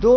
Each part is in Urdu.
$2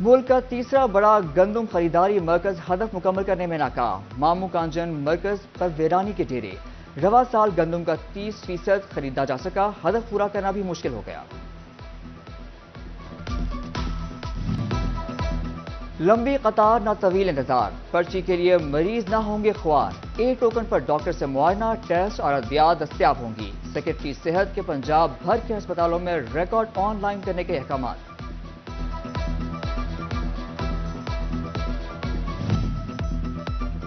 ملک کا تیسرا بڑا گندم خریداری مرکز ہدف مکمل کرنے میں ناکام، مامو کانجن مرکز پر ویرانی کے ڈیرے، رواں سال گندم کا 30% خریدا جا سکا، ہدف پورا کرنا بھی مشکل ہو گیا۔ لمبی قطار نہ طویل انتظار، پرچی کے لیے مریض نہ ہوں گے خوار، ایک ٹوکن پر ڈاکٹر سے معائنہ، ٹیسٹ اور ادویات دستیاب ہوں گی، سیکرٹری صحت کے پنجاب بھر کے ہسپتالوں میں ریکارڈ آن لائن کرنے کے احکامات۔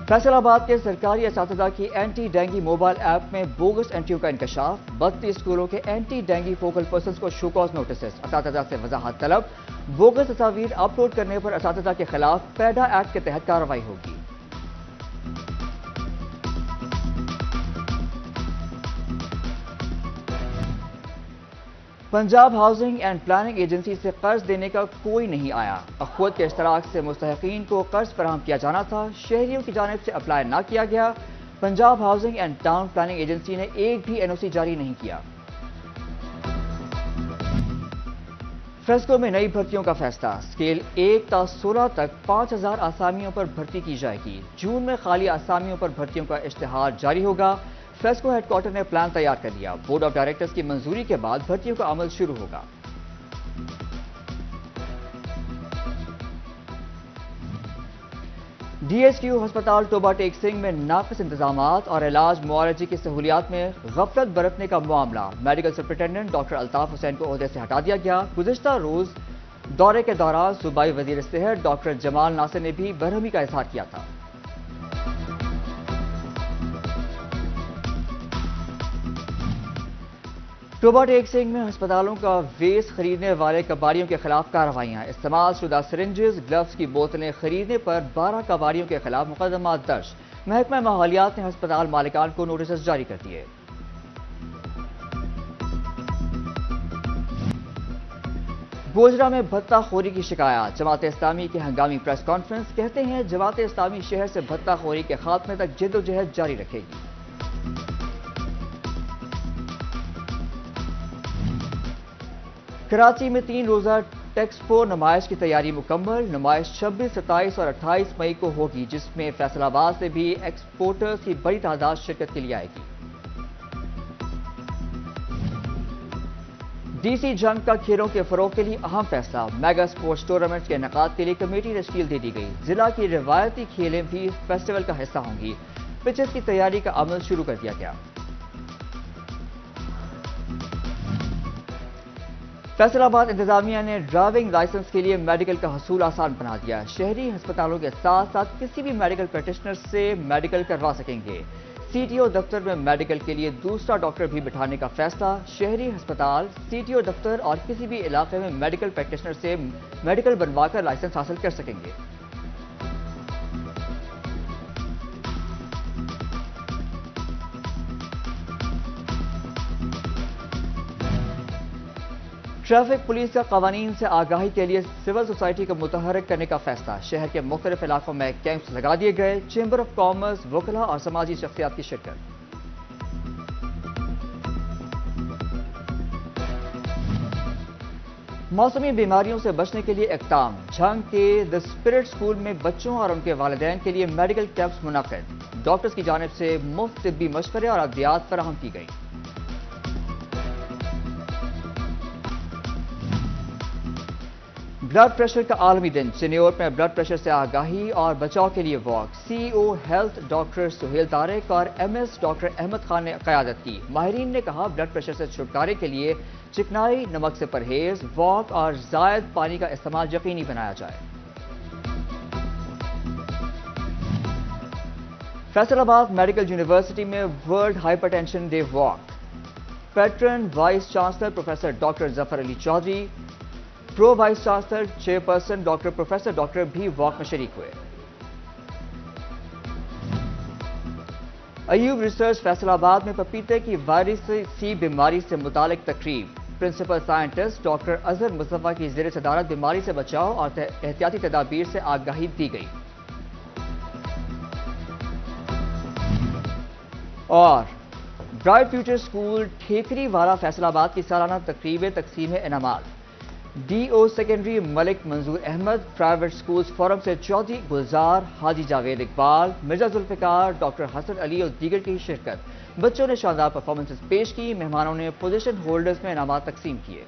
فیصل آباد کے سرکاری اساتذہ کی اینٹی ڈینگی موبائل ایپ میں بوگس انٹریوں کا انکشاف، 32 اسکولوں کے اینٹی ڈینگی فوکل پرسنز کو شوکاز نوٹسز، اساتذہ سے وضاحت طلب، بوگس تصاویر اپلوڈ کرنے پر اساتذہ کے خلاف پیڈا ایکٹ کے تحت کارروائی ہوگی۔ Punjab housing and planning agency سے قرض دینے کا کوئی نہیں آیا، اخوت کے اشتراک سے مستحقین کو قرض فراہم کیا جانا تھا، شہریوں کی جانب سے اپلائی نہ کیا گیا، Punjab housing and town planning agency نے ایک بھی این او سی جاری نہیں کیا۔ فریسکو میں نئی بھرتیوں کا فیصلہ، اسکیل 1 تا 16 تک 5000 آسامیوں پر بھرتی کی جائے گی، جون میں خالی آسامیوں پر بھرتیوں کا اشتہار جاری ہوگا۔ فریسکو ہیڈ کوارٹر نے پلان تیار کر لیا، بورڈ آف ڈائریکٹرز کی منظوری کے بعد بھرتیوں کا عمل شروع ہوگا۔ ڈی ایچ کیو ہسپتال ٹوبہ ٹیک سنگھ میں ناقص انتظامات اور علاج معالجے کی سہولیات میں غفلت برتنے کا معاملہ، medical superintendent doctor Altaf Hussain کو عہدے سے ہٹا دیا گیا۔ گزشتہ روز دورے کے دوران صوبائی وزیر صحت ڈاکٹر جمال ناصر نے بھی برہمی کا اظہار کیا تھا۔ ٹوبہ ٹیک سنگھ میں ہسپتالوں کا ویسٹ خریدنے والے کباڑیوں کے خلاف کارروائیاں، استعمال شدہ سرنجز، گلوز کی بوتلیں خریدنے پر 12 کباڑیوں کے خلاف مقدمات درج، محکمہ ماحولیات نے ہسپتال مالکان کو نوٹسز جاری کر دیے۔ گوجرا میں بھتہ خوری کی شکایات، جماعت اسلامی کی ہنگامی پریس کانفرنس، کہتے ہیں جماعت اسلامی شہر سے بھتہ خوری کے خاتمے تک جد و جہد جاری رکھے گی۔ کراچی میں 3 روزہ ٹیکسپو نمائش کی تیاری مکمل، نمائش 26، 27 اور 28 مئی کو ہوگی، جس میں فیصل آباد سے بھی ایکسپورٹرز کی بڑی تعداد شرکت کے لیے آئے گی۔ ڈی سی جنگ کا کھیلوں کے فروغ کے لیے اہم فیصلہ، میگا سپورٹس ٹورنامنٹس کے انعقاد کے لیے کمیٹی تشکیل دے دی گئی، ضلع کی روایتی کھیلیں بھی فیسٹیول کا حصہ ہوں گی، پچز کی تیاری کا عمل شروع کر دیا گیا۔ فیصل آباد انتظامیہ نے ڈرائیونگ لائسنس کے لیے میڈیکل کا حصول آسان بنا دیا، شہری ہسپتالوں کے ساتھ ساتھ کسی بھی میڈیکل پریکٹیشنر سے میڈیکل کروا سکیں گے۔ سی ٹی او دفتر میں میڈیکل کے لیے دوسرا ڈاکٹر بھی بٹھانے کا فیصلہ، شہری ہسپتال، سی ٹی او دفتر اور کسی بھی علاقے میں میڈیکل پریکٹیشنر سے میڈیکل بنوا کر لائسنس حاصل کر سکیں گے۔ ٹریفک پولیس کا قوانین سے آگاہی کے لیے سول سوسائٹی کو متحرک کرنے کا فیصلہ، شہر کے مختلف علاقوں میں کیمپس لگا دیے گئے، چیمبر آف کامرس، وکلاء اور سماجی شخصیات کی شرکت۔ موسمی بیماریوں سے بچنے کے لیے اقدام، جھنگ کے دی اسپرٹ اسکول میں بچوں اور ان کے والدین کے لیے میڈیکل کیمپس منعقد، ڈاکٹرز کی جانب سے مفت طبی مشورے اور ادویات فراہم کی گئی۔ بلڈ پریشر کا عالمی دن، سینیور میں بلڈ پریشر سے آگاہی اور بچاؤ کے لیے walk, C O health doctor Sohail Tariq اور M S doctor Ahmad Khan نے قیادت کی، ماہرین نے کہا بلڈ پریشر سے چھٹکارے کے لیے چکنائی، نمک سے پرہیز، واک اور زائد پانی کا استعمال یقینی بنایا جائے۔ فیصل آباد میڈیکل یونیورسٹی میں world hypertension day walk, patron vice chancellor professor doctor Zafar Ali Chaudhry, pro vice chancellor chairperson doctor professor doctor بھی واک میں شریک ہوئے۔ ایوب ریسرچ فیصل آباد میں پپیتے کی وائرس سی بیماری سے متعلق تقریب، پرنسپل سائنٹسٹ ڈاکٹر اظہر مصطفیٰ کی زیر صدارت بیماری سے بچاؤ اور احتیاطی تدابیر سے آگاہی دی گئی۔ اور برائٹ فیوچر اسکول ٹھیکری والا فیصل آباد کی سالانہ تقریب تقسیم انعامات، ڈی او سیکنڈری ملک منظور احمد، پرائیویٹ سکولز فورم سے چودھری گلزار، حاجی جاوید اقبال، مرزا ذوالفقار، ڈاکٹر حسن علی اور دیگر کی شرکت۔ بچوں نے شاندار پرفارمنسز پیش کی۔ مہمانوں نے پوزیشن ہولڈرز میں انعامات تقسیم کیے۔